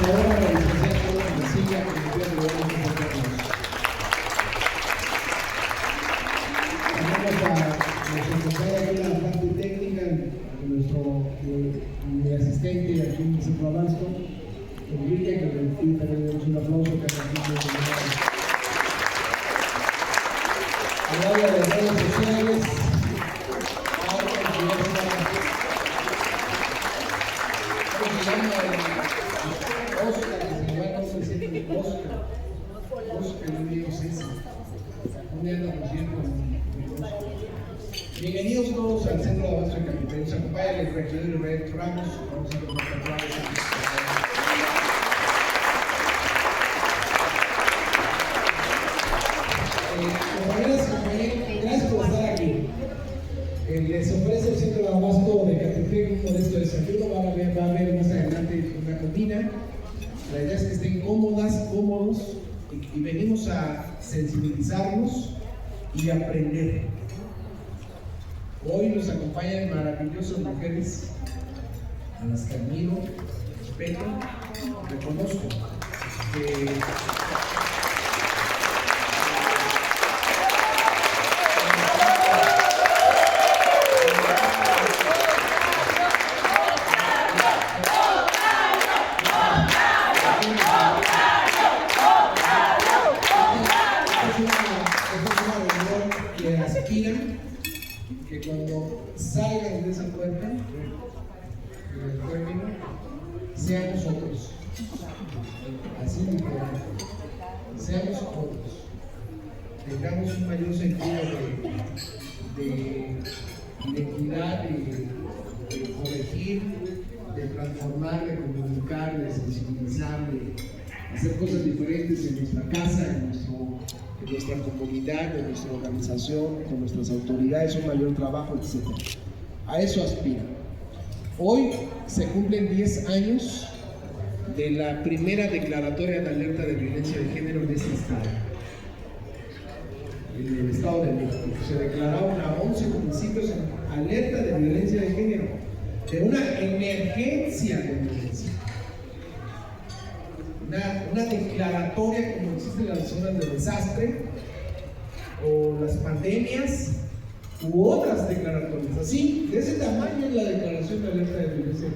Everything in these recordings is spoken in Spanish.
favor a la licenciada Carmen Mancilla, que nos dio lugar en este aplauso. Tenemos a nuestro compañero aquí en la parte técnica, nuestro mi asistente aquí en el Centro Abasto, Enrique, que le pido también un aplauso que nos al área de redes sociales. Bienvenidos todos al Centro de Abasto de Capitán. Nos acompaña el regidor Red Ramos. Vamos a compañeras y compañeros, gracias por estar aquí. Les ofrece el Centro de Abasto de Catepec un modesto desayuno. Va a haber más adelante una cantina. La idea es que estén cómodas, cómodos, y venimos a sensibilizarnos y aprender. Hoy nos acompañan maravillosas mujeres a las que admiro, respeto, reconozco que aspiran que cuando salgan de esa puerta, del término, sean nosotros. Así de importante. Seamos nosotros. Tengamos un mayor sentido de identidad, de corregir, de transformar, de comunicar, de sensibilizar, de hacer cosas diferentes en nuestra casa, en nuestra comunidad, en nuestra organización, con nuestras autoridades, un mayor trabajo, etc. A eso aspira. Hoy se cumplen 10 años de la primera declaratoria de alerta de violencia de género en este estado, en el Estado de México. Se declararon a 11 municipios en alerta de violencia de género, de una emergencia de violencia. Una declaratoria como existen las zonas de desastre o las pandemias u otras declaratorias. Así, de ese tamaño es la declaración de alerta de violencia.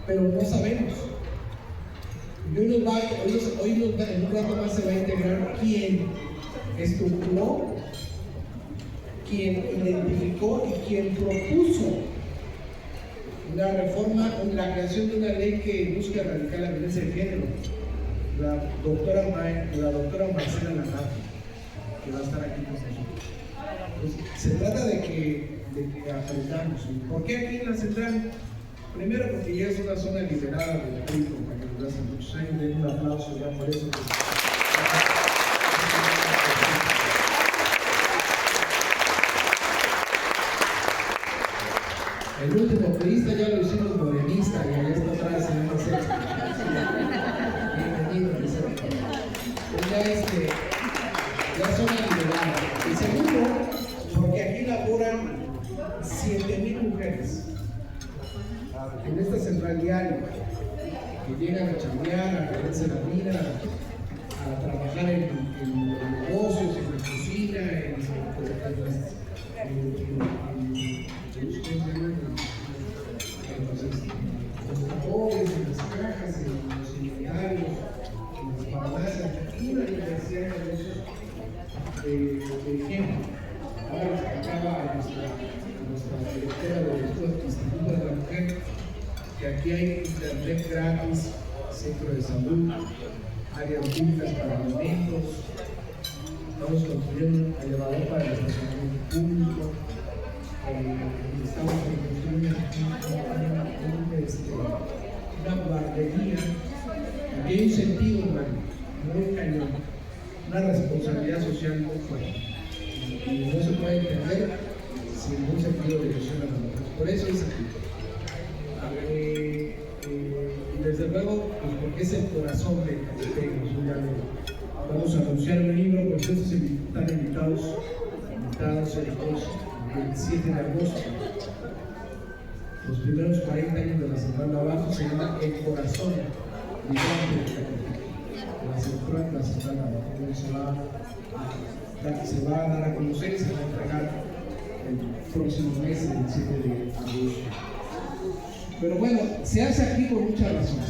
Pero no sabemos. Y hoy en un rato más se va a integrar quién estructuró, quién identificó y quién propuso una reforma, la creación de una ley que busca erradicar la violencia de género, la doctora Marcela Lagarde, que va a estar aquí con nosotros. Pues, se trata de que aprendamos. ¿Por qué aquí en la central? Primero porque ya es una zona liberada del PRI, que desde hace muchos años. Den un aplauso ya por eso. El último periodista ya lo hicimos morenista y allá está atrás en una sexta. Bienvenido, ya son liberadas. Y segundo, porque aquí laboran 7,000 mujeres en esta central diaria que llegan a chambear, a ganarse la vida, a trabajar en los negocios, en la cocina, los tambores, en las cajas, en los inventarios, en las farmacias, una diversidad de negocios de ejemplo. Ahora nos acaba nuestra directora del Instituto de la Mujer, que aquí hay internet gratis, centro de salud, áreas públicas para alimentos, estamos construyendo un elevador para el estacionamiento público, estamos construyendo una guardería. Aquí hay un sentido humano muy cañón, una responsabilidad social muy fuerte, y no se puede entender sin un sentido de visión a la mujer. Por eso es aquí. Y desde luego, pues porque es el corazón de Catepec. Vamos a anunciar un libro, por eso están invitados el 27 de agosto. los primeros 40 años de la Central de Abajo se llama el corazón de la Central de Abajo, donde se va a dar a conocer y se va a entregar el próximo mes, el 7 de agosto. Pero bueno, se hace aquí por muchas razones,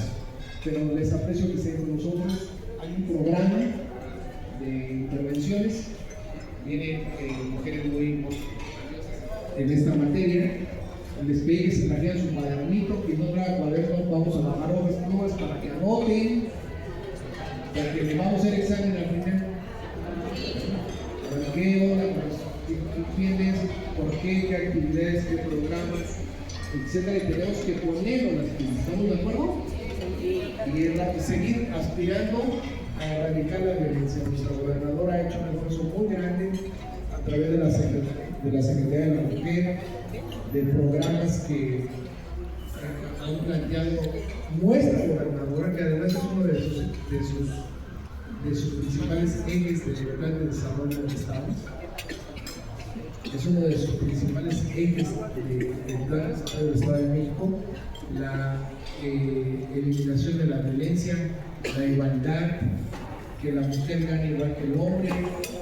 pero les aprecio que estén con nosotros. Hay un programa de intervenciones, vienen mujeres muy en esta materia. Les pedí que se trajeran su cuadernito, que no traga cuadernos, vamos a bajar hojas para que anoten, para que le vamos a hacer examen al final. ¿Para qué hora? ¿Quién es? ¿Por qué? ¿Qué actividades? ¿Qué programas? Etcétera. Y tenemos que ponerlo las que ¿estamos de acuerdo? Y seguir aspirando a erradicar la violencia. Nuestra gobernadora ha hecho un esfuerzo muy grande a través de la Secretaría de la Mujer, de programas que han planteado nuestra gobernadora, que además es uno de sus principales ejes del plan de desarrollo del Estado. Es uno de sus principales ejes del plan de desarrollo del Estado de México, la eliminación de la violencia, la igualdad, que la mujer gane igual que el hombre,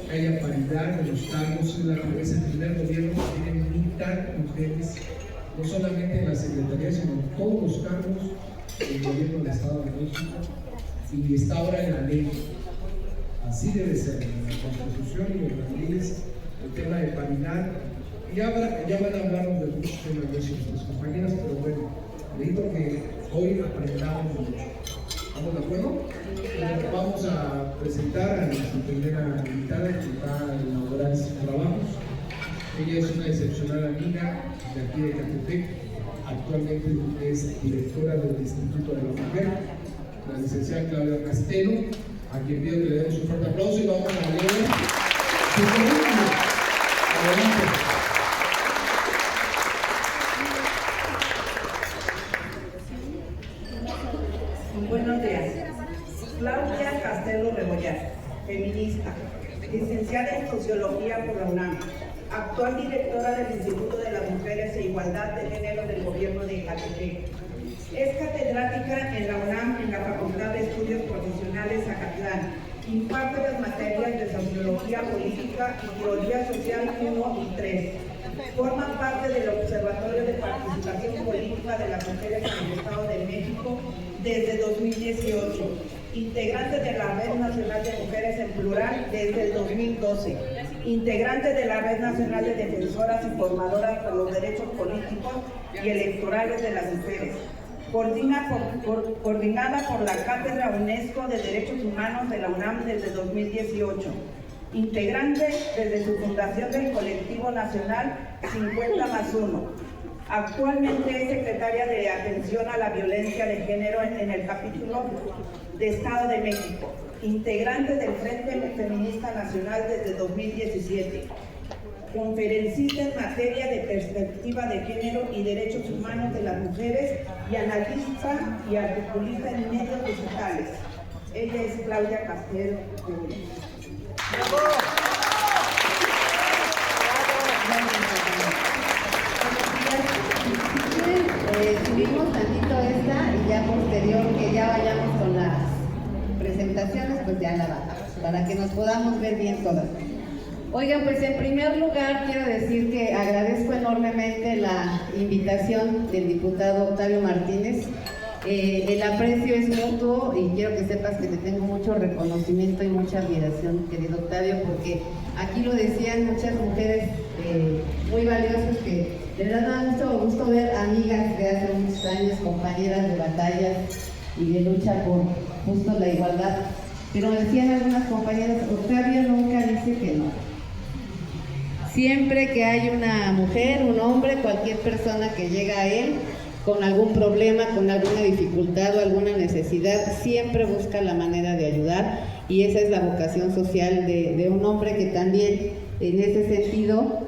que haya paridad en los cargos. Es el primer gobierno que tiene mitad mujeres, no solamente en la Secretaría, sino en todos los cargos del gobierno del Estado de México, y está ahora en la ley. Así debe ser, en la Constitución y en las leyes, el tema de paridad. Y ya van a hablarnos de muchos temas de nuestras compañeras, pero bueno, necesito que hoy aprendamos mucho. ¿Estamos de acuerdo? Vamos a presentar a nuestra primera invitada que va a elaborar sus trabajos. Ella es una excepcional amiga de aquí de Catepec. Actualmente es directora del Instituto de la Mujer, la licenciada Claudia Castelo, a quien pido que le demos un fuerte aplauso y vamos a leer su currículum. Adelante. Buenos días. Claudia Castelo Rebollar, feminista, licenciada en Sociología por la UNAM, actual directora del Instituto de las Mujeres e Igualdad de Género del Gobierno de Catepec. Es catedrática en la UNAM en la Facultad de Estudios Profesionales Zacatlán. Imparte las materias de Sociología Política y Teoría Social 1 y 3. Forma parte del Observatorio de Participación Política de las Mujeres en el Estado de México desde 2018. Integrante de la Red Nacional de Mujeres en Plural desde el 2012. Integrante de la Red Nacional de Defensoras y Formadoras por los Derechos Políticos y Electorales de las Mujeres. Coordinada por la Cátedra UNESCO de Derechos Humanos de la UNAM desde 2018. Integrante desde su fundación del Colectivo Nacional 50+1. Actualmente es secretaria de Atención a la Violencia de Género en el capítulo de Estado de México. Integrante del Frente Feminista Nacional desde 2017. Conferencista en materia de perspectiva de género y derechos humanos de las mujeres y analista y articulista en medios digitales. Ella es Claudia Castelo. Subimos tantito esta y ya posterior que ya vayamos con las presentaciones, pues ya la bajamos, para que nos podamos ver bien todas. Oigan, pues en primer lugar quiero decir que agradezco enormemente la invitación del diputado Octavio Martínez. El aprecio es mutuo y quiero que sepas que te tengo mucho reconocimiento y mucha admiración, querido Octavio, porque aquí lo decían muchas mujeres muy valiosas que de verdad me da mucho gusto ver amigas de hace muchos años, compañeras de batallas y de lucha por justo la igualdad. Pero decían algunas compañeras, Octavio nunca dice que no. Siempre que hay una mujer, un hombre, cualquier persona que llega a él con algún problema, con alguna dificultad o alguna necesidad, siempre busca la manera de ayudar, y esa es la vocación social de un hombre que también en ese sentido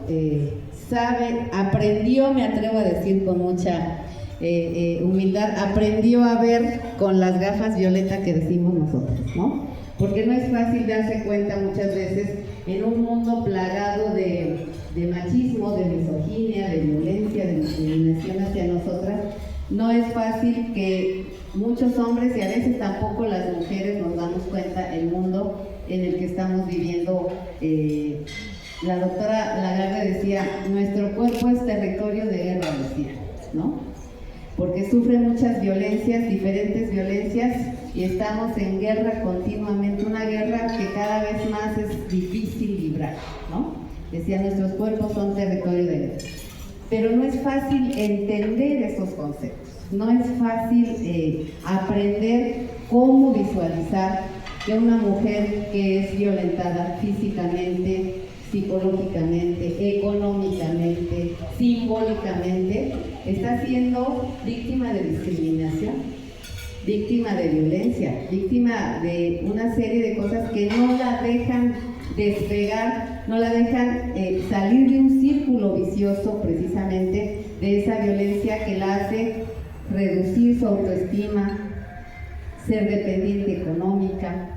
sabe, aprendió, me atrevo a decir con mucha humildad, aprendió a ver con las gafas violeta que decimos nosotros, ¿no? porque no es fácil darse cuenta muchas veces en un mundo plagado de machismo, de misoginia, de violencia, de discriminación hacia nosotras. No es fácil que muchos hombres y a veces tampoco las mujeres nos damos cuenta el mundo en el que estamos viviendo. La doctora Lagarde decía, nuestro cuerpo es territorio de guerra, decía, ¿no? Porque sufre muchas violencias, diferentes violencias, y estamos en guerra continuamente, una guerra que cada vez más es difícil librar, ¿no? Decía, nuestros cuerpos son territorio de guerra. Pero no es fácil entender esos conceptos, no es fácil aprender cómo visualizar que una mujer que es violentada físicamente, psicológicamente, económicamente, simbólicamente, está siendo víctima de discriminación, víctima de violencia, víctima de una serie de cosas que no la dejan despegar, no la dejan salir de un círculo vicioso precisamente de esa violencia que la hace reducir su autoestima, ser dependiente económica,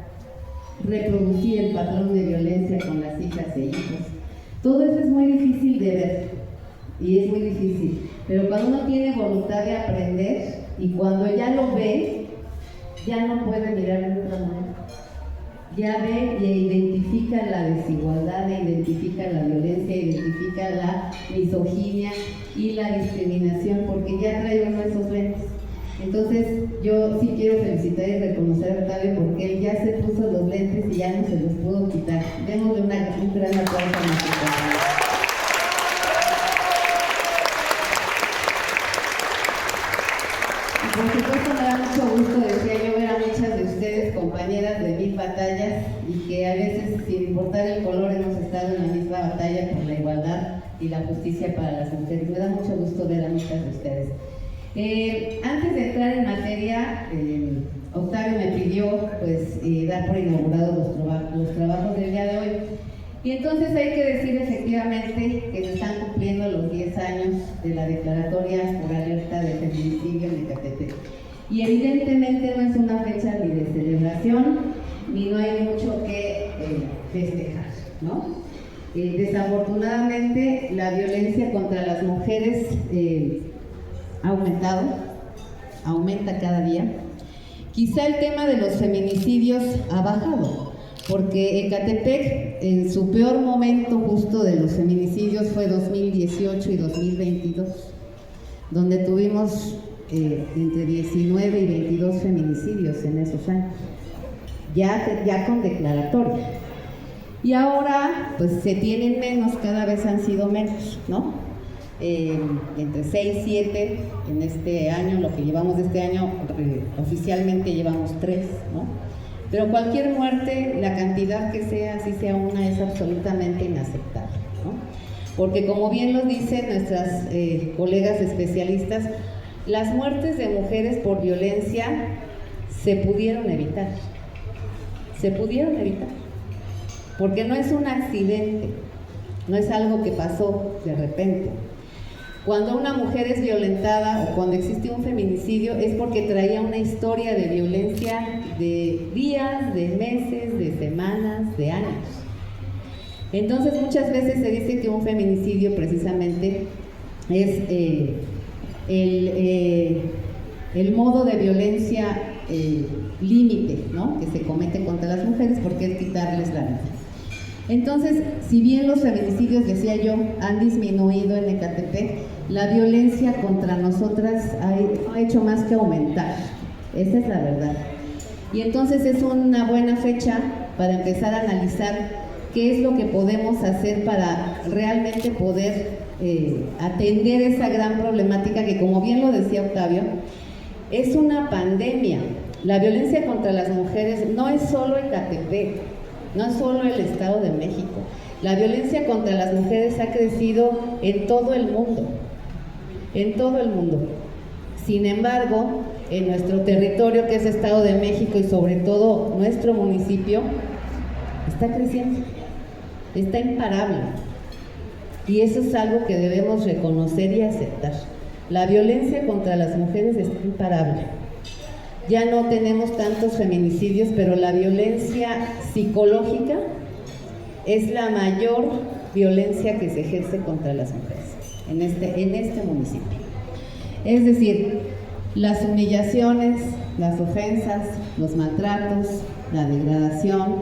reproducir el patrón de violencia con las hijas e hijos. Todo eso es muy difícil de ver y es muy difícil, pero cuando uno tiene voluntad de aprender y cuando ya lo ve, ya no puede mirar de otra manera. Ya ve e identifica la desigualdad, identifica la violencia, identifica la misoginia y la discriminación, porque ya trae uno de esos lentes. Entonces, yo sí quiero felicitar y reconocer a Octavio porque él ya se puso los lentes y ya no se los pudo quitar. Démosle un gran aplauso a nuestro compañero. Y por supuesto me da mucho gusto, decía yo, ver a muchas de ustedes compañeras de mil batallas y que a veces, sin importar el color, hemos estado en la misma batalla por la igualdad y la justicia para las mujeres. Me da mucho gusto ver a muchas de ustedes. Antes de entrar en materia, Octavio me pidió pues, dar por inaugurados los trabajos del día de hoy. Y entonces hay que decir efectivamente que se están cumpliendo los 10 años de la declaratoria por alerta de feminicidio en Ecatepec. Y evidentemente no es una fecha ni de celebración, ni no hay mucho que festejar, ¿no? Desafortunadamente la violencia contra las mujeres ha aumentado, aumenta cada día. Quizá el tema de los feminicidios ha bajado, porque Ecatepec en su peor momento justo de los feminicidios fue 2018 y 2022, donde tuvimos entre 19 y 22 feminicidios en esos años, ya con declaratoria. Y ahora pues se tienen menos, cada vez han sido menos, ¿no? Entre 6 y 7 en este año, lo que llevamos de este año, oficialmente llevamos 3, ¿no? Pero cualquier muerte, la cantidad que sea, si sea una, es absolutamente inaceptable, ¿no? Porque como bien lo dicen nuestras colegas especialistas, las muertes de mujeres por violencia se pudieron evitar, porque no es un accidente, no es algo que pasó de repente. Cuando una mujer es violentada o cuando existe un feminicidio es porque traía una historia de violencia de días, de meses, de semanas, de años. Entonces muchas veces se dice que un feminicidio precisamente es el modo de violencia límite, ¿no?, que se comete contra las mujeres porque es quitarles la vida. Entonces, si bien los feminicidios, decía yo, han disminuido en Ecatepec, la violencia contra nosotras ha hecho más que aumentar. Esa es la verdad. Y entonces es una buena fecha para empezar a analizar qué es lo que podemos hacer para realmente poder atender esa gran problemática que, como bien lo decía Octavio, es una pandemia. La violencia contra las mujeres no es solo Ecatepec, no es solo el Estado de México. La violencia contra las mujeres ha crecido en todo el mundo, en todo el mundo. Sin embargo, en nuestro territorio, que es Estado de México, y sobre todo nuestro municipio, está creciendo, está imparable. Y eso es algo que debemos reconocer y aceptar. La violencia contra las mujeres está imparable. ya no tenemos tantos feminicidios, pero la violencia psicológica es la mayor violencia que se ejerce contra las mujeres en este municipio. Es decir, las humillaciones, las ofensas, los maltratos, la degradación,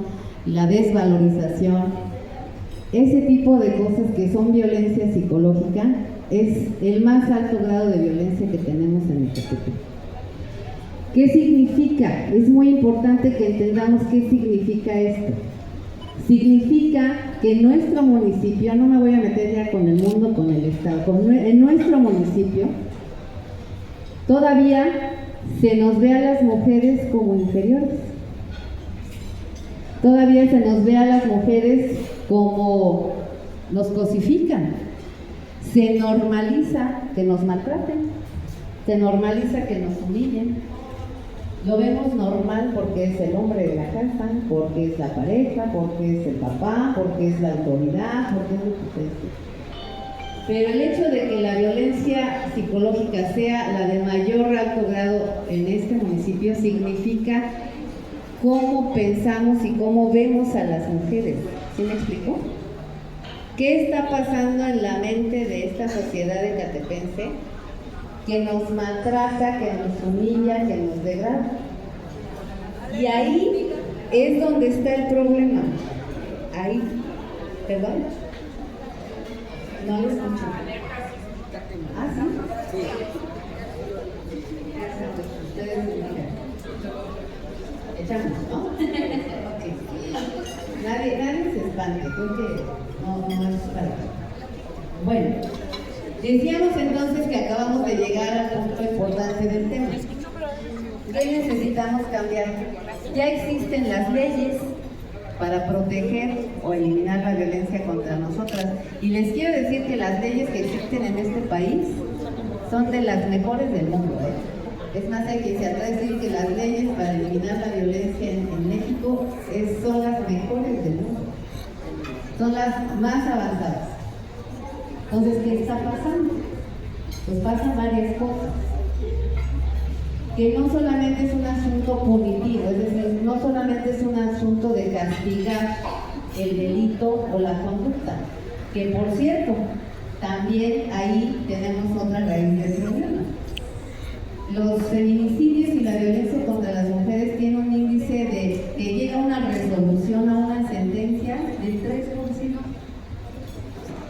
la desvalorización, ese tipo de cosas que son violencia psicológica es el más alto grado de violencia que tenemos en Ecatepec. ¿Qué significa? Es muy importante que entendamos qué significa esto. Significa que en nuestro municipio, no me voy a meter ya con el mundo, con el estado, en nuestro municipio, todavía se nos ve a las mujeres como inferiores. Todavía se nos ve a las mujeres como nos cosifican. Se normaliza que nos maltraten, se normaliza que nos humillen. Lo vemos normal porque es el hombre de la casa, porque es la pareja, porque es el papá, porque es la autoridad, porque es lo que ustedes dicen. Pero el hecho de que la violencia psicológica sea la de mayor alto grado en este municipio significa cómo pensamos y cómo vemos a las mujeres. ¿Sí me explico? ¿Qué está pasando en la mente de esta sociedad ecatepense que nos maltrata, que nos humilla, que nos degrada? Y ahí es donde está el problema. Ahí. ¿Perdón? No lo escucho. ¿Ah, sí? Ustedes miran. Echamos, ¿no? Okay. Nadie se espante, creo que no es para. Bueno, decíamos entonces que acabamos de llegar al punto importante del tema. ¿Qué necesitamos cambiar? Ya existen las leyes para proteger o eliminar la violencia contra nosotras. Y les quiero decir que las leyes que existen en este país son de las mejores del mundo, ¿eh? Es más, hay que se atreve a decir que las leyes para eliminar la violencia en México son las mejores del mundo. Son las más avanzadas. Entonces, ¿qué está pasando? Pues pasan varias cosas. Que no solamente es un asunto punitivo, es decir, no solamente es un asunto de castigar el delito o la conducta, que por cierto, también ahí tenemos otra raíz del problema. Los feminicidios y la violencia contra las mujeres tienen un índice de que llega a una resolución, a una sentencia del 3%.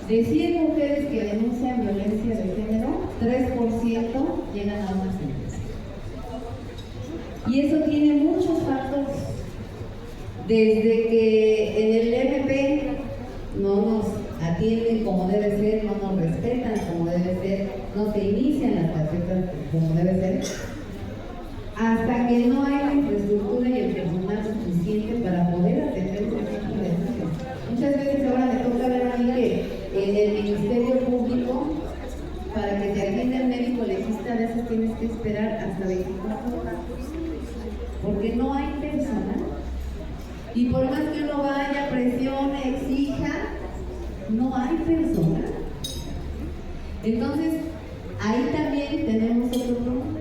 De 100 mujeres que denuncian violencia de género, 3% llegan a una sentencia. Y eso tiene muchos factores. Desde que en el MP no nos atienden como debe ser, no nos respetan como debe ser, no se inician las tarjetas como debe ser, hasta que no hay la infraestructura y el personal suficiente para poder atender ese tipo de denuncias. Muchas veces ahora me toca ver a mí que en el Ministerio Público, para que te atienda el médico legista, a veces tienes que esperar hasta 24 horas, porque no hay personal. Y por más que uno vaya, presione, exija, no hay personal. Entonces, ahí también tenemos otro problema.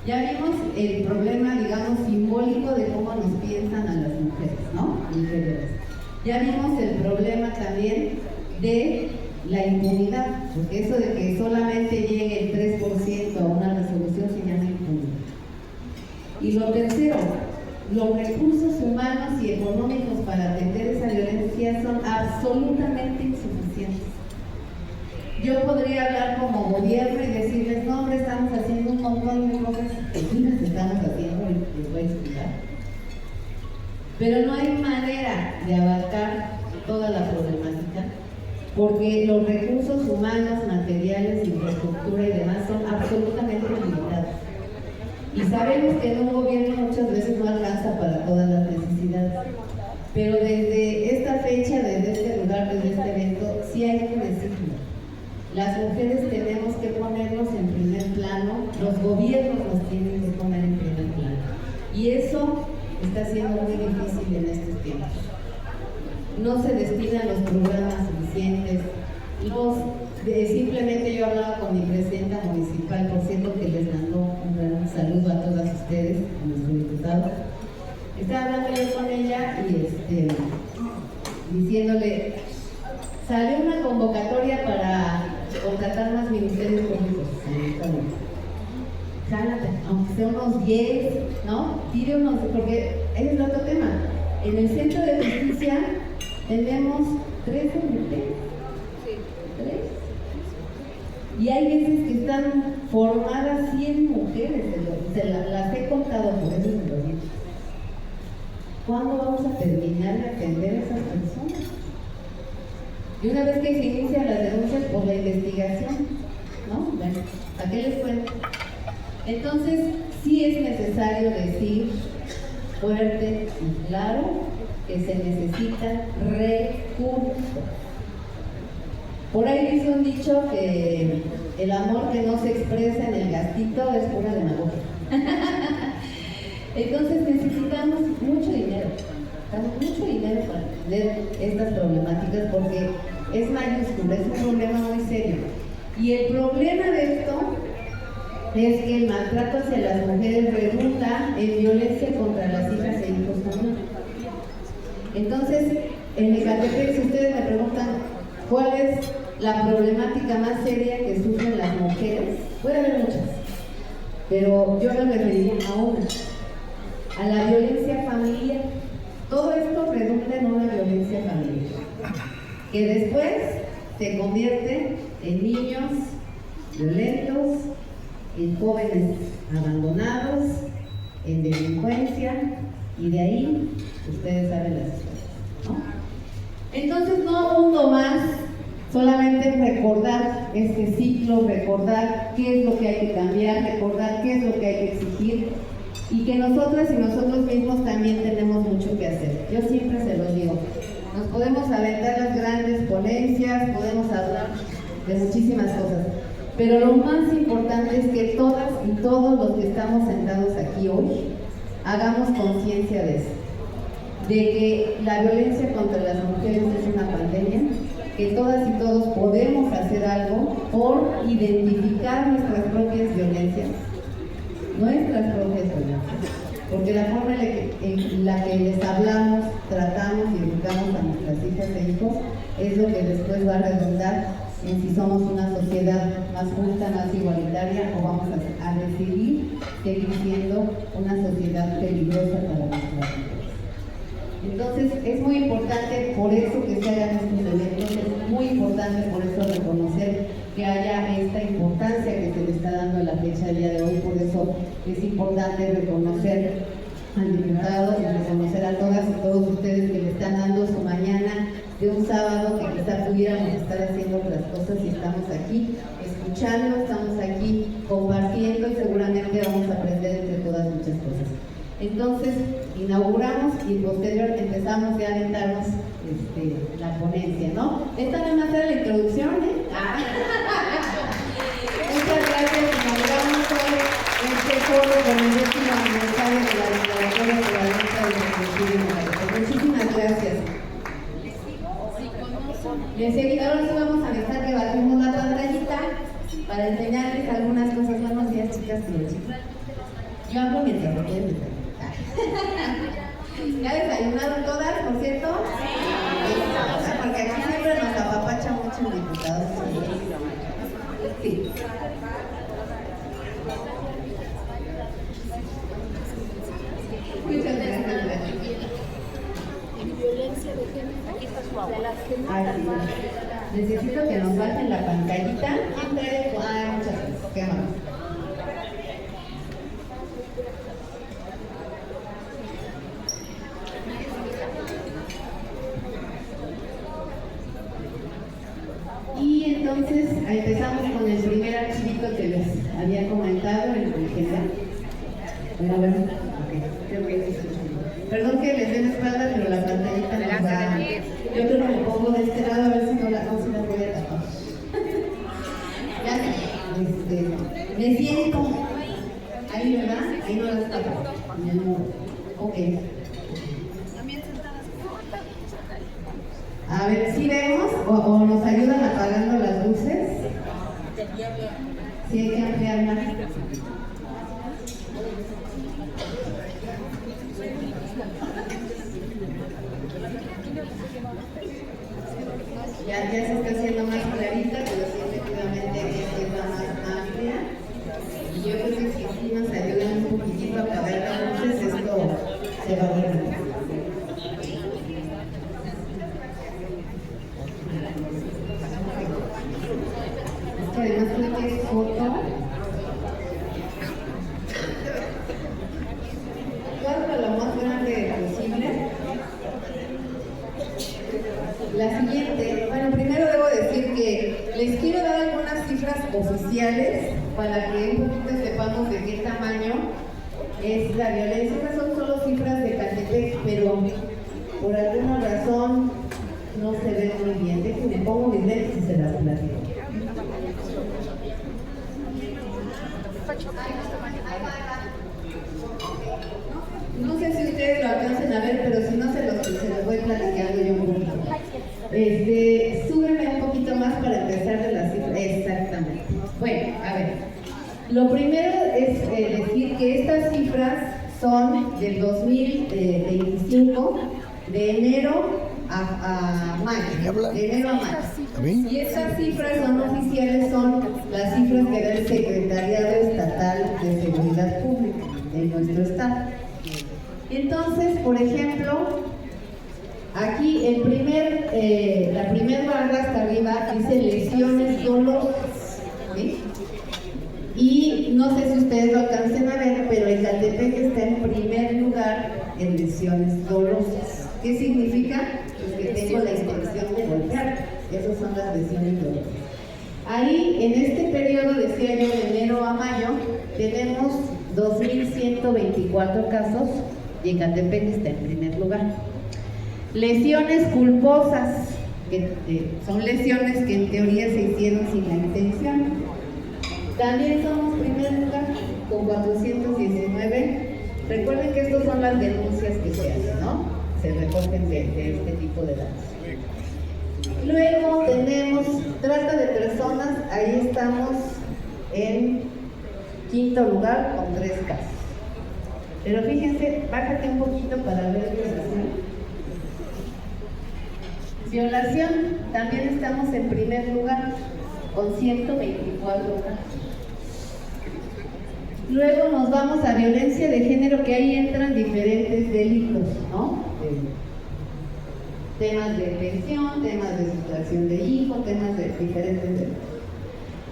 Ya vimos el problema, digamos, simbólico de cómo nos piensan a las mujeres, ¿no? Inferiores. Ya vimos el problema también de la impunidad, porque eso de que solamente llegue el 3% a una resolución se llama impunidad. Y lo tercero, los recursos humanos y económicos para atender esa violencia son absolutamente insuficientes. Yo podría hablar como gobierno y decirles, no, hombre, estamos haciendo un montón de cosas que sí las estamos haciendo y les voy a explicar. Pero no hay manera de abarcar toda la problemática porque los recursos humanos, materiales, infraestructura y demás son absolutamente limitados. Y sabemos que en un gobierno muchas veces no alcanza para todas las necesidades. Pero desde esta fecha, desde este lugar, desde este evento, sí hay que decirlo. Las mujeres tenemos que ponernos en primer plano, los gobiernos nos tienen que poner en primer plano. Y eso está siendo muy difícil en estos tiempos. No se destinan los programas suficientes. Simplemente yo hablaba con mi presidenta municipal, por cierto que les mandó un gran mensaje. saludo a todas ustedes, a nuestro diputado. Estaba hablando yo con ella y diciéndole, salió una convocatoria para contratar más ministerios públicos. Jálate, aunque sea unos 10, ¿no? Pide unos, porque ese es otro tema. En el centro de justicia tenemos 3 MT. 3. Y hay veces que están formadas 100 mujeres, las he contado, por eso se lo digo. ¿Cuándo vamos a terminar de atender a esas personas? Y una vez que se inician las denuncias por la investigación, ¿no? Bueno, ¿a qué les cuento? Entonces, sí es necesario decir fuerte y claro que se necesitan recursos. Por ahí dice un dicho que el amor que no se expresa en el gastito es pura demagogia. Entonces necesitamos mucho dinero para atender estas problemáticas porque es mayúscula, es un problema muy serio. Y el problema de esto es que el maltrato hacia las mujeres redunda en violencia contra las hijas e hijos también. Entonces, en Ecatepec, si ustedes me preguntan cuál es la problemática más seria que sufren las mujeres, puede haber muchas, pero yo me referiría a una, a la violencia familiar. Todo esto redunda en una violencia familiar, que después se convierte en niños violentos, en jóvenes abandonados, en delincuencia, y de ahí ustedes saben las historias, ¿no? Entonces no abundo más, solamente recordar este ciclo, recordar qué es lo que hay que cambiar, recordar qué es lo que hay que exigir, y que nosotras y nosotros mismos también tenemos mucho que hacer. Yo siempre se los digo, nos podemos aventar las grandes ponencias, podemos hablar de muchísimas cosas, pero lo más importante es que todas y todos los que estamos sentados aquí hoy hagamos conciencia de eso, de que la violencia contra las mujeres es una pandemia, que todas y todos podemos hacer algo por identificar nuestras propias violencias, porque la forma en la que les hablamos, tratamos y educamos a nuestras hijas e hijos es lo que después va a redundar en si somos una sociedad más justa, más igualitaria, o vamos a decidir seguir siendo una sociedad peligrosa para nuestras mujeres. Entonces es muy importante por eso que se hagan estos eventos, es muy importante por eso reconocer que haya esta importancia que se le está dando a la fecha del día de hoy, por eso es importante reconocer al diputado y reconocer a todas y todos ustedes que le están dando su mañana de un sábado que quizá pudiéramos estar haciendo otras cosas y estamos aquí escuchando, estamos aquí compartiendo y seguramente vamos a aprender entre todas muchas cosas. Entonces, inauguramos y posterior empezamos ya a aventarnos la ponencia, ¿no? Esta nada más era la introducción, ¿eh? Muchas gracias, inauguramos hoy este foro con el 10º aniversario de la Declaratoria de la Lucha de los Feminicidios. Muchísimas gracias. Les seguí, ahora sí vamos a dejar que bajemos la pantallita para enseñarles algunas cosas. Buenos días, chicas y chicos. Yo hablo mientras me queden. ¿Ya desayunaron todas, por cierto? Sí. Porque aquí siempre nos apapacha mucho el diputado. Sí. Muchas gracias. Violencia de género. Necesito que nos bajen la pantallita. Muchas gracias. Qué amable. Y entonces empezamos con el primer archivito que les había comentado, el general. Bueno, ok, creo que es. Perdón que les dé la espalda, pero la pantallita nos va. Yo creo que me pongo de este lado a ver si no la voy a tapar. Ya, me siento. Ahí, ¿verdad? Ahí no las tapo. Ok. A ver si vemos o nos ayudan apagando las luces. Sí, hay que ampliar más. se va a ver. Es que además creo que es foto. Guarda lo más grande posible. La siguiente, bueno, primero debo decir que les quiero dar algunas cifras oficiales para que un poquito sepamos de qué tamaño es la violencia. Estas son solo cifras de Catepec, pero por alguna razón no se ve muy bien. Déjenme pongo mis lentes y se las platico. No sé si ustedes lo alcancen a ver, pero si no se los voy platicando yo un poquito. Súbeme un poquito más para empezar de las cifras. Exactamente. Bueno, a ver. Lo primero es decir que estas cifras son del 2025, de enero a mayo. De enero a mayo. Y estas cifras son oficiales, son las cifras que da el Secretariado Estatal de Seguridad Pública en nuestro estado. Entonces, por ejemplo, aquí la primera barra hasta arriba dice lesiones dolosas, ¿sí? Y no sé si ustedes lo alcancen a ver, pero Ecatepec está en primer lugar en lesiones dolosas. ¿Qué significa? Pues que tengo la intención de golpear. Esas son las lesiones dolosas. Ahí, en este periodo, decía yo, de enero a mayo, tenemos 2.124 casos y Ecatepec está en primer lugar. Lesiones culposas, que son lesiones que en teoría se hicieron sin la intención. También somos primer lugar con 419. Recuerden que estas son las denuncias que se hacen, ¿no? Se recogen de este tipo de datos. Luego tenemos trata de personas, ahí estamos en quinto lugar con 3 casos. Pero fíjense, bájate un poquito para ver violación, también estamos en primer lugar con 124 casos. Luego nos vamos a violencia de género, que ahí entran diferentes delitos, ¿no? Temas de pensión, temas de sustracción de hijo, temas de diferentes delitos.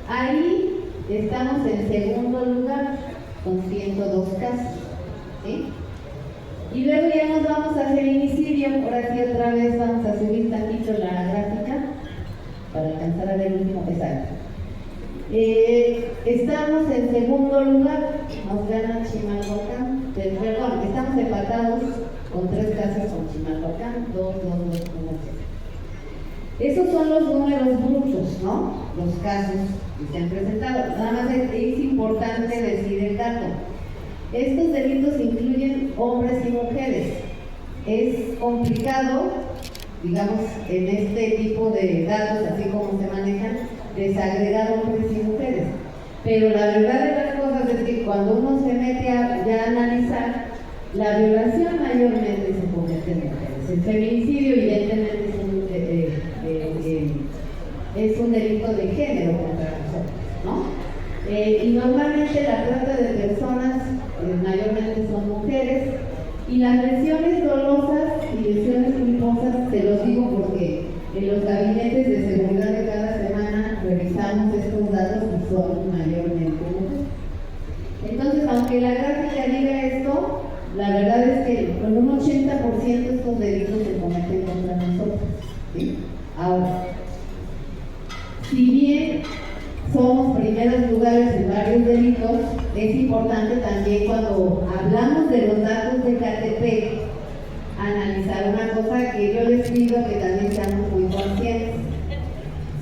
Ahí estamos en segundo lugar con 102 casos, ¿sí? Y luego ya nos vamos a feminicidio. Ahora sí otra vez vamos a subir tantito la gráfica para alcanzar a ver el último exacto. Estamos en segundo lugar, nos gana Chimalhuacán, perdón, estamos empatados con 3 casos con Chimalhuacán, 2, 2, 2, 1. Esos son los números brutos, ¿no? Los casos que se han presentado. Nada más es importante decir el dato. Estos delitos incluyen hombres y mujeres. Es complicado, digamos, en este tipo de datos, así como se manejan, desagregar hombres y mujeres. Pero la verdad de las cosas es que cuando uno se mete a analizar, la violación mayormente se comete en mujeres. El feminicidio evidentemente es un delito de género contra nosotros, ¿no? Y normalmente la trata de personas mayormente son mujeres, y las lesiones dolosas y lesiones culposas, se los digo porque en los gabinetes de seguridad de cada semana revisamos estos datos y son mayormente mujeres. Entonces, aunque la gráfica diga esto, la verdad es que con un 80% estos delitos se cometen contra nosotros, ¿sí? Ahora, si bien somos primeros lugares en varios delitos, es importante también, cuando hablamos de los datos de Catepec, analizar una cosa que yo les pido que también seamos muy conscientes.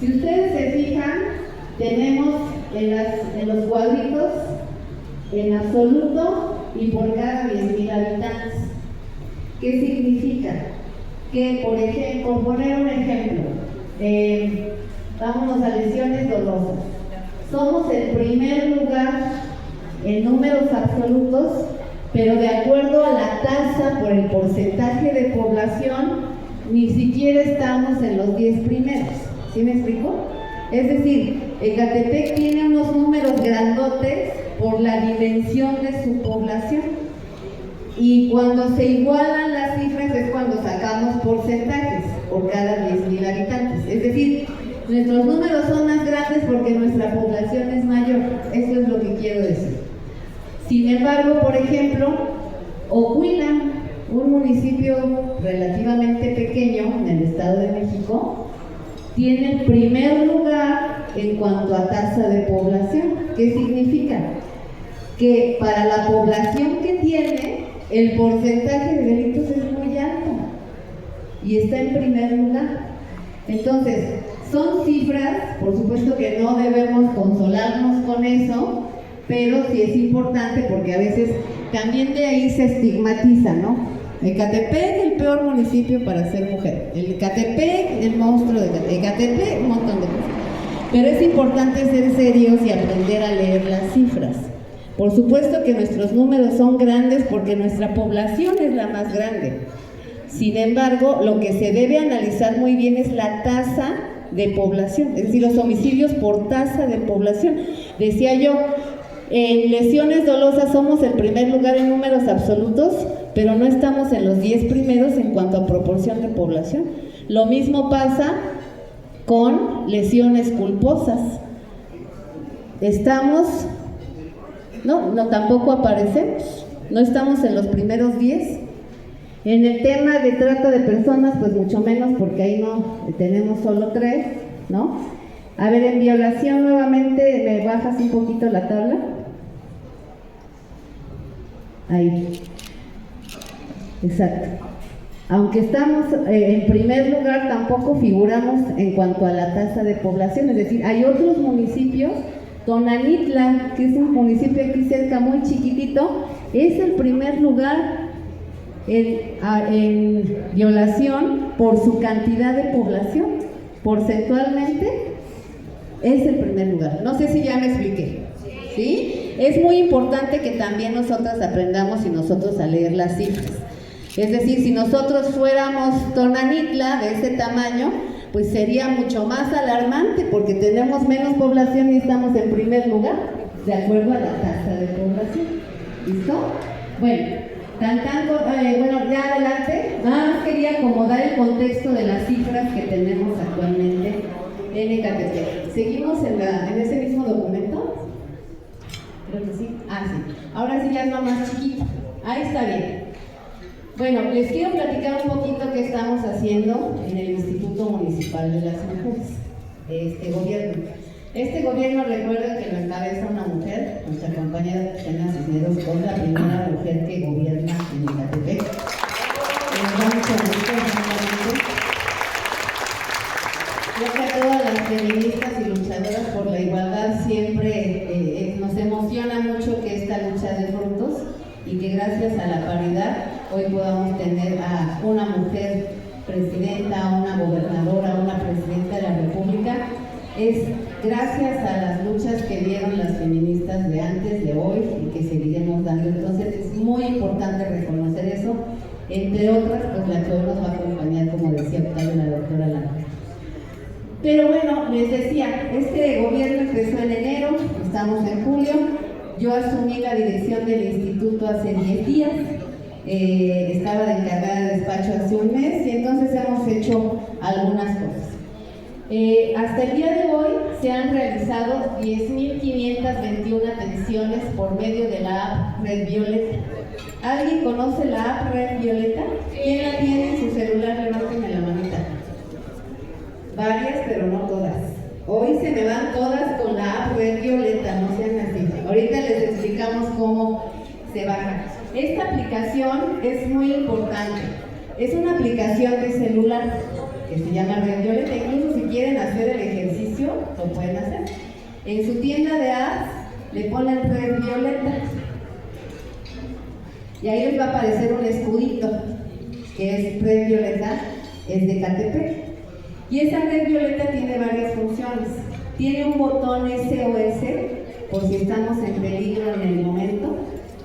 Si ustedes se fijan, tenemos en los cuadritos, en absoluto y por cada 10.000 habitantes. ¿Qué significa? Que, por ejemplo, por poner un ejemplo, vámonos a lesiones dolosas. Somos el primer lugar en números absolutos, pero de acuerdo a la tasa por el porcentaje de población, ni siquiera estamos en los 10 primeros. ¿Sí me explico? Es decir, Ecatepec tiene unos números grandotes por la dimensión de su población. Y cuando se igualan las cifras es cuando sacamos porcentajes por cada 10,000 habitantes. Es decir, nuestros números son más grandes porque nuestra población es mayor. Eso es lo que quiero decir. Sin embargo, por ejemplo, Ohuila, un municipio relativamente pequeño en el Estado de México, tiene el primer lugar en cuanto a tasa de población. ¿Qué significa? Que para la población que tiene, el porcentaje de delitos es muy alto y está en primer lugar. Entonces, son cifras, por supuesto que no debemos consolarnos con eso, pero sí es importante porque a veces también de ahí se estigmatiza, ¿no? Ecatepec, el peor municipio para ser mujer. El Ecatepec, el monstruo de Ecatepec, un montón de cosas. Pero es importante ser serios y aprender a leer las cifras. Por supuesto que nuestros números son grandes porque nuestra población es la más grande. Sin embargo, lo que se debe analizar muy bien es la tasa de población, es decir, los homicidios por tasa de población. Decía yo, en lesiones dolosas somos el primer lugar en números absolutos, pero no estamos en los 10 primeros en cuanto a proporción de población. Lo mismo pasa con lesiones culposas. Tampoco aparecemos, no estamos en los primeros 10. En el tema de trata de personas, pues mucho menos, porque ahí no tenemos solo 3, ¿no? A ver, en violación nuevamente, ¿me bajas un poquito la tabla? Ahí. Exacto. Aunque estamos en primer lugar, tampoco figuramos en cuanto a la tasa de población, es decir, hay otros municipios. Tonanitla, que es un municipio aquí cerca muy chiquitito, es el primer lugar en violación por su cantidad de población. Porcentualmente es el primer lugar. No sé si ya me expliqué. ¿Sí? Es muy importante que también nosotras aprendamos y nosotros a leer las cifras. Es decir, si nosotros fuéramos Tonanitla de ese tamaño, pues sería mucho más alarmante porque tenemos menos población y estamos en primer lugar, de acuerdo a la tasa de población. ¿Listo? Bueno, ya adelante. Nada más quería acomodar el contexto de las cifras que tenemos actualmente en Ecatepec. ¿Seguimos en ese mismo documento? Creo que sí. Ah, sí. Ahora sí ya es más chiquito. Ahí está bien. Bueno, les quiero platicar un poquito qué estamos haciendo en el Instituto Municipal de las Mujeres, este gobierno. Este gobierno, recuerden que lo encabeza una mujer, nuestra compañera Cristina Cisneros, que es la primera mujer que gobierna en Ecatepec. Nos da mucho gusto, creo que a todas las feministas y luchadoras por la igualdad siempre nos emociona mucho que esta lucha dé frutos y que gracias a la paridad hoy podamos tener a una mujer presidenta, una gobernadora, una presidenta de la República. Es gracias a las luchas que dieron las feministas de antes, de hoy y que seguiremos dando. Entonces es muy importante reconocer eso, entre otras, pues la que hoy nos va a acompañar, como decía Octavio, la doctora Lara. Pero bueno, les decía, este gobierno empezó en enero, estamos en julio. Yo asumí la dirección del instituto hace 10 días, estaba de encargada de despacho hace un mes y entonces hemos hecho algunas cosas. Hasta el día de hoy se han realizado 10.521 atenciones por medio de la app Red Violeta. ¿Alguien conoce la app Red Violeta? ¿Quién la tiene en su celular? Levánteme la manita. Varias, pero no todas. Hoy se me van todas con la app Red Violeta, no sean así. Ahorita les explicamos cómo se baja. Esta aplicación es muy importante. Es una aplicación de celular que se llama Red Violeta. Incluso si quieren hacer el ejercicio, lo pueden hacer. En su tienda de apps le ponen Red Violeta. Y ahí les va a aparecer un escudito, que es Red Violeta, es de Ecatepec. Y esa Red Violeta tiene varias funciones. Tiene un botón SOS, por si estamos en peligro en el momento.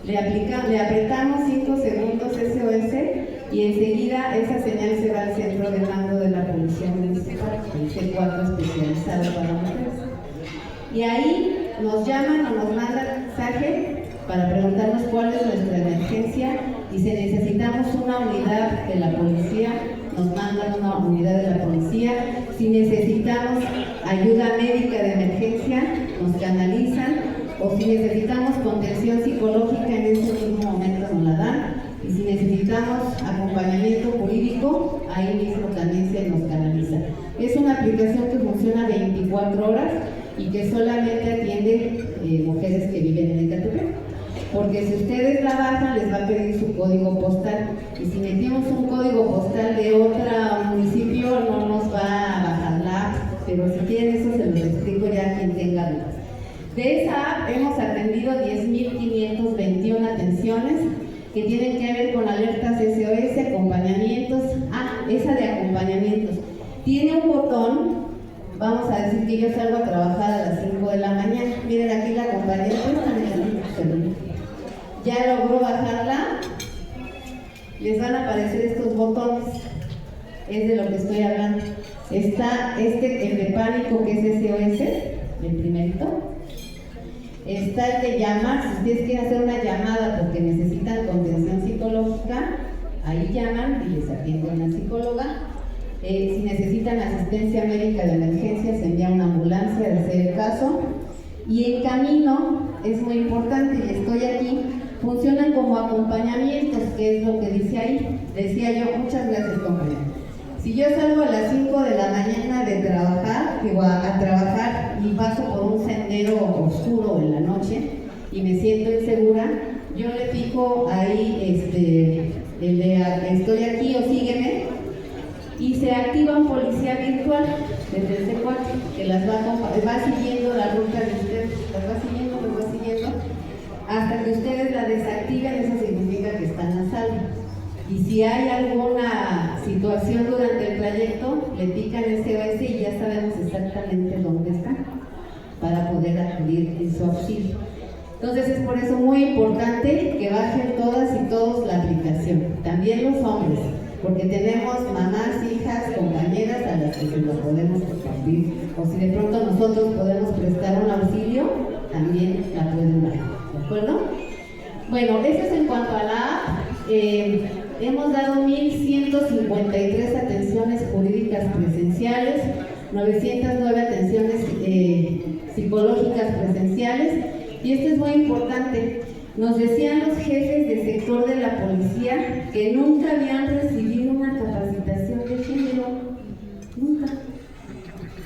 Le apretamos 5 segundos SOS y enseguida esa señal se va al centro de mando de la Policía Municipal, el C4 especializado para mujeres. Y ahí nos llaman o nos mandan mensaje para preguntarnos cuál es nuestra emergencia y si necesitamos una unidad de la policía, nos mandan una unidad de la policía. Si necesitamos ayuda médica de emergencia, nos canalizan, o si necesitamos contención psicológica, en ese mismo momento nos la dan. Y si necesitamos acompañamiento jurídico, ahí mismo también se nos canaliza. Es una aplicación que funciona 24 horas y que solamente atiende mujeres que viven en Ecatepec. Porque si ustedes la bajan, les va a pedir su código postal. Y si metimos un código postal de otro municipio, no nos va a bajar la app. Pero si quieren, eso se los explico ya a quien tenga dudas. De esa app hemos atendido 10.521 atenciones que tienen que ver con alertas SOS, acompañamientos. Esa de acompañamientos. Tiene un botón, vamos a decir que yo salgo a trabajar a las 5 de la mañana. Miren aquí la compañera, ya logró bajarla. Les van a aparecer estos botones, es de lo que estoy hablando. Está el de pánico, que es SOS, el primerito. Está el de llamar, si ustedes quieren hacer una llamada porque necesitan contención psicológica, ahí llaman y les atiende una psicóloga. Si necesitan asistencia médica de emergencia, se envía una ambulancia de hacer el caso. Y en camino, es muy importante, y estoy aquí, funcionan como acompañamientos, que es lo que dice ahí. Decía yo, muchas gracias, compañero. Si yo salgo a las 5 de la mañana de trabajar, a trabajar y paso por un sendero oscuro en la noche y me siento insegura, yo le fijo ahí el de estoy aquí o sígueme, y se activa un policía virtual desde el C4 que las va siguiendo la ruta de ustedes, las va siguiendo hasta que ustedes la desactiven. Eso significa que están a salvo. Y si hay alguna situación durante el trayecto, le pican SOS y ya sabemos exactamente dónde está para poder acudir en su auxilio. Entonces es por eso muy importante que bajen todas y todos la aplicación, también los hombres, porque tenemos mamás, hijas, compañeras a las que se lo podemos compartir, o si de pronto nosotros podemos prestar un auxilio, también la pueden dar, ¿de acuerdo? Bueno, eso es en cuanto a la app. Hemos dado 1.153 atenciones jurídicas presenciales, 909 atenciones psicológicas presenciales, y esto es muy importante. Nos decían los jefes del sector de la policía que nunca habían recibido una capacitación de género, nunca.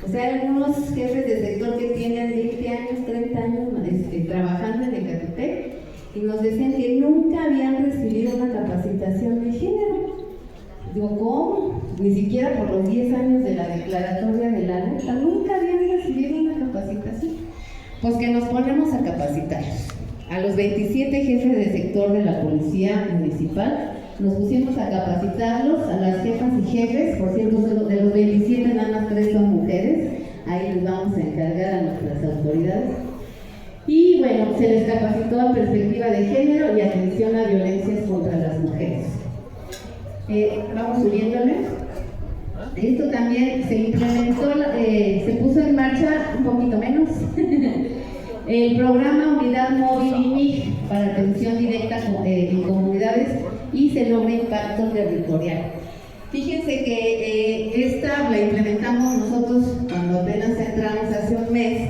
O sea, hay algunos jefes del sector que tienen 20 años, 30 años trabajando en Ecatepec, y nos decían que nunca habían recibido una capacitación de género. Digo, ¿cómo? Ni siquiera por los 10 años de la declaratoria de la alerta, nunca habían recibido una capacitación. Pues que nos ponemos a capacitar. A los 27 jefes de sector de la policía municipal, nos pusimos a capacitarlos, a las jefas y jefes. Por cierto, de los 27 nada más 3 son mujeres, ahí les vamos a encargar a nuestras autoridades. Y bueno, se les capacitó en perspectiva de género y atención a violencias contra las mujeres. Vamos subiéndole. Esto también se implementó, se puso en marcha un poquito menos el programa Unidad Móvil IMIG para atención directa en comunidades y se logra impacto territorial. Fíjense que esta la implementamos nosotros cuando apenas entramos hace un mes,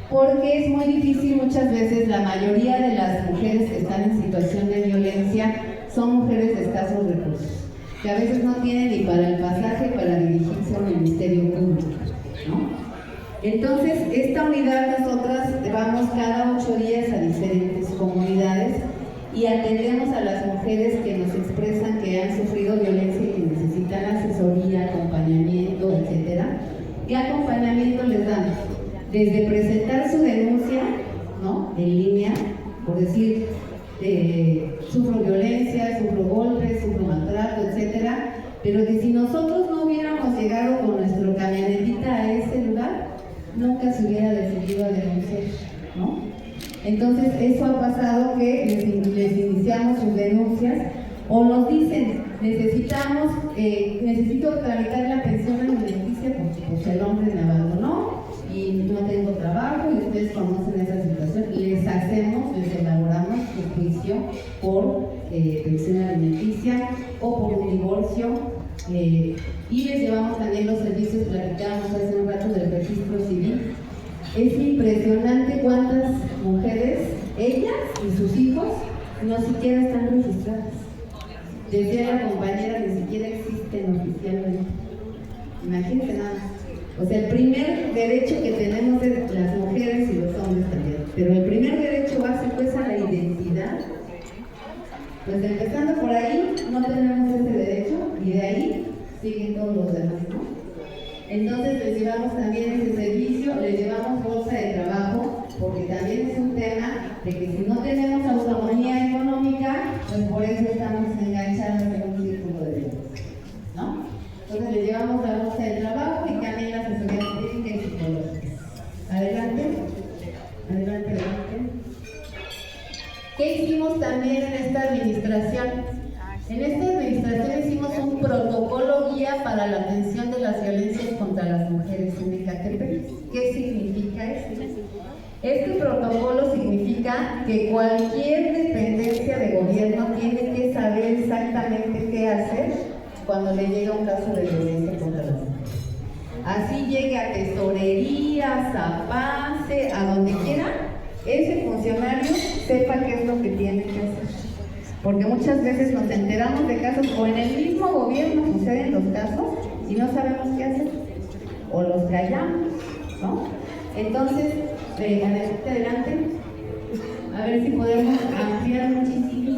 porque es muy difícil muchas veces. La mayoría de las mujeres que están en situación de violencia son mujeres de escasos recursos, que a veces no tienen ni para el pasaje para dirigirse al Ministerio Público, ¿no? Entonces, esta unidad nosotras vamos cada 8 días a diferentes comunidades y atendemos a las mujeres que nos expresan que han sufrido violencia y que necesitan asesoría, acompañamiento, etcétera. ¿Qué acompañamiento les damos? Desde presentar su denuncia, ¿no?, en línea, por decir, sufro violencia, sufro golpes, sufro maltrato, etcétera, pero que si nosotros no hubiéramos llegado con nuestro camionetita a ese lugar, nunca se hubiera decidido a denunciar, ¿no? Entonces, eso ha pasado, que les iniciamos sus denuncias, o nos dicen, necesito tramitar la pensión alimenticia porque pues, el hombre me abandonó y no tengo trabajo, y ustedes conocen esa situación. Les elaboramos servicio por pensión alimenticia o por un divorcio. Y les llevamos también los servicios, platicábamos hace un rato del registro civil. Es impresionante cuántas mujeres, ellas y sus hijos, no siquiera están registradas. Decía la compañera, ni siquiera existen oficialmente. Imagínense nada más. O sea, el primer derecho que tenemos es las mujeres y los hombres también. Pero el primer derecho básico es a la identidad. Pues empezando por ahí, no tenemos ese derecho y de ahí siguen todos los demás, ¿no? Entonces les llevamos también ese servicio, les llevamos bolsa de trabajo, porque también es un tema de que si no tenemos autonomía económica, pues por eso estamos enganchados en un círculo de violencia, ¿no? Entonces les llevamos la bolsa de trabajo y también la asesoría jurídica y psicológica. Adelante, adelante, adelante. ¿Qué hicimos también en esta administración? En esta administración hicimos un protocolo guía para la atención de las violencias contra las mujeres en Ecatepec. ¿Qué significa esto? Este protocolo significa que cualquier dependencia de gobierno tiene que saber exactamente qué hacer cuando le llega un caso de violencia contra las mujeres. Así llegue a tesorería, a PASE, a donde quiera, ese funcionario sepa qué es lo que tiene que hacer. Porque muchas veces nos enteramos de casos o en el mismo gobierno suceden los casos y no sabemos qué hacer o los callamos, ¿no? Entonces, adelante, a ver si podemos ampliar muchísimo.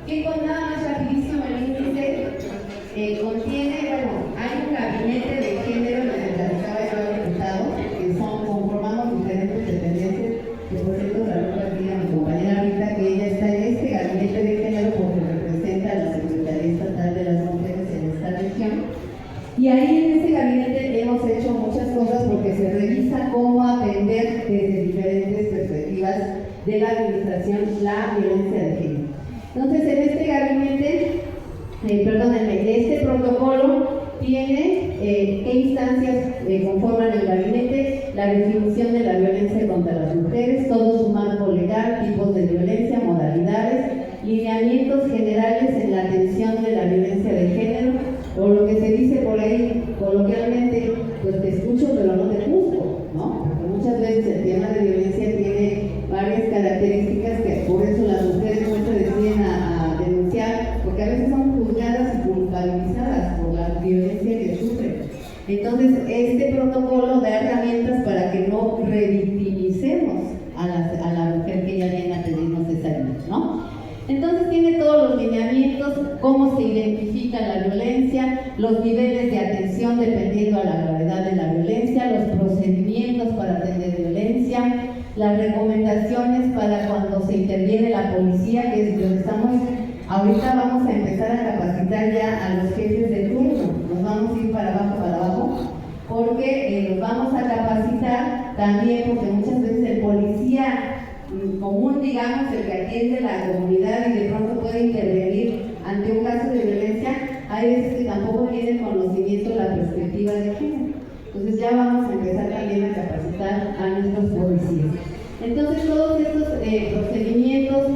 Que con nada más rapidísimo el índice contiene, bueno, hay un gabinete de género en el que acaba de diputado, que conformamos diferentes dependencias, que por cierto saludo aquí a mi compañera Rita, que ella está en este gabinete de género porque representa a la Secretaría Estatal de las Mujeres en esta región. Y ahí en ese gabinete hemos hecho muchas cosas porque se revisa cómo atender desde diferentes perspectivas de la administración la violencia de género. Entonces, en este gabinete, este protocolo tiene qué instancias conforman el gabinete, la definición de la violencia contra las mujeres, todo su marco legal, tipos de violencia, modalidades, lineamientos generales en la atención de la violencia de género, o lo que se dice por ahí coloquialmente, pues te escucho pero no te juzgo, ¿no? Porque muchas veces el tema de violencia tiene varias características que por eso las mujeres no se deciden a denunciar, porque a veces son juzgadas y culpabilizadas por la violencia que sufren. Entonces, este protocolo da herramientas para que no revictimicemos a la mujer que ya viene a pedirnos esa ayuda, ¿no? Entonces tiene todos los lineamientos, cómo se identifica la violencia, los niveles de atención dependiendo a la gravedad de la violencia, los procedimientos para atender violencia, las recomendaciones para cuando se interviene la policía, que es donde estamos. Ahorita vamos a empezar a capacitar ya a los jefes de turno, nos vamos a ir para abajo, porque los vamos a capacitar también, porque muchas veces el policía común, digamos, el que atiende la comunidad y de pronto puede intervenir ante un caso de violencia, hay veces que tampoco tiene conocimiento de la perspectiva de género. Entonces ya vamos a empezar también a capacitar a nuestros policías. Entonces todos estos procedimientos,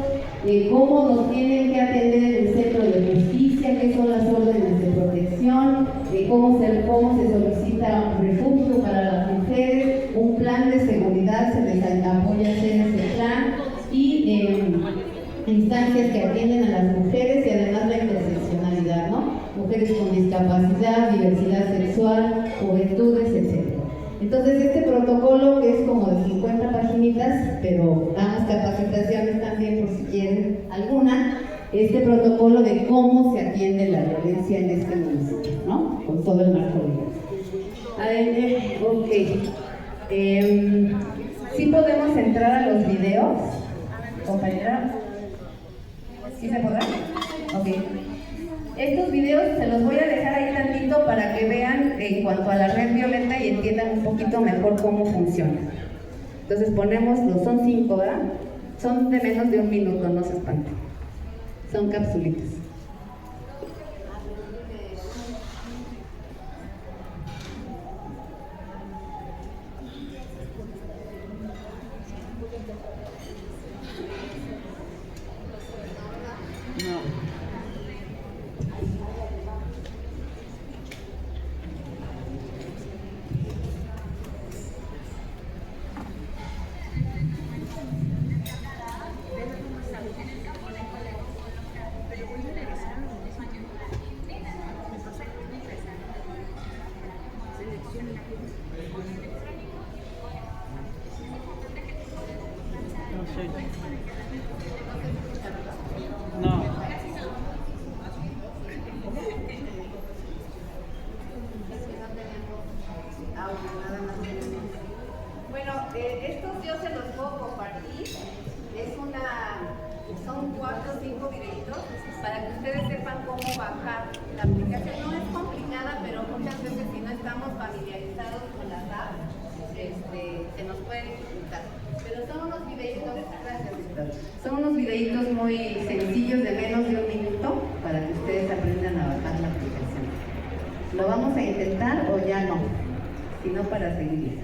cómo nos tienen que atender en el centro de justicia, qué son las órdenes de protección, cómo se solicita un refugio para las mujeres, un plan de seguridad, se les apoya hacer ese plan, y instancias que atienden a las mujeres y además la interseccionalidad, ¿no? Mujeres con discapacidad, diversidad sexual, juventudes, etc. Entonces este protocolo, que es como de 50 paginitas, pero damos capacitaciones también por si quieren alguna, este protocolo de cómo se atiende la violencia en este municipio, ¿no? Con todo el marco legal. Ok. ¿Sí podemos entrar a los videos, compañera? ¿Sí se podrá? Ok. Estos videos se los voy a dejar ahí tantito para que vean en cuanto a la red violenta y entiendan un poquito mejor cómo funciona. Entonces ponemos, son 5, ¿verdad? Son de menos de 1 minuto, no se espanten. Son capsulitas. Bueno, estos yo se los puedo compartir. Son 4 o 5 videitos para que ustedes sepan cómo bajar la aplicación. No es complicada, pero muchas veces si no estamos familiarizados con las apps, se nos puede dificultar. Pero son unos videitos, gracias, Víctor. Son unos videitos muy sencillos de menos de 1 minuto para que ustedes aprendan a bajar la aplicación. ¿Lo vamos a intentar o ya no? Si no, para seguir.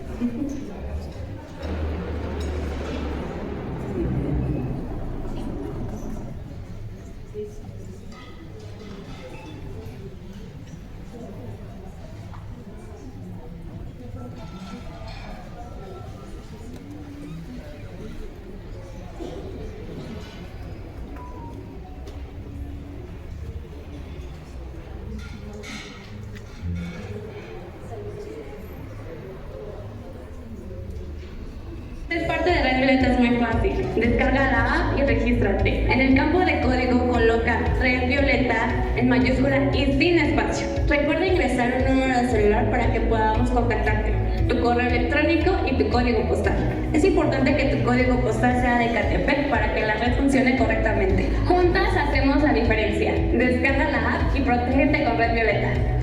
Es parte de Red Violeta, es muy fácil. Descarga la app y regístrate. En el campo de código coloca Red Violeta en mayúscula y sin espacio. Recuerda ingresar un número de celular para que podamos contactarte, tu correo electrónico y tu código postal. Es importante que tu código postal sea de Catepec para que la red funcione correctamente. Juntas hacemos la diferencia. Descarga la app y protégete con Red Violeta.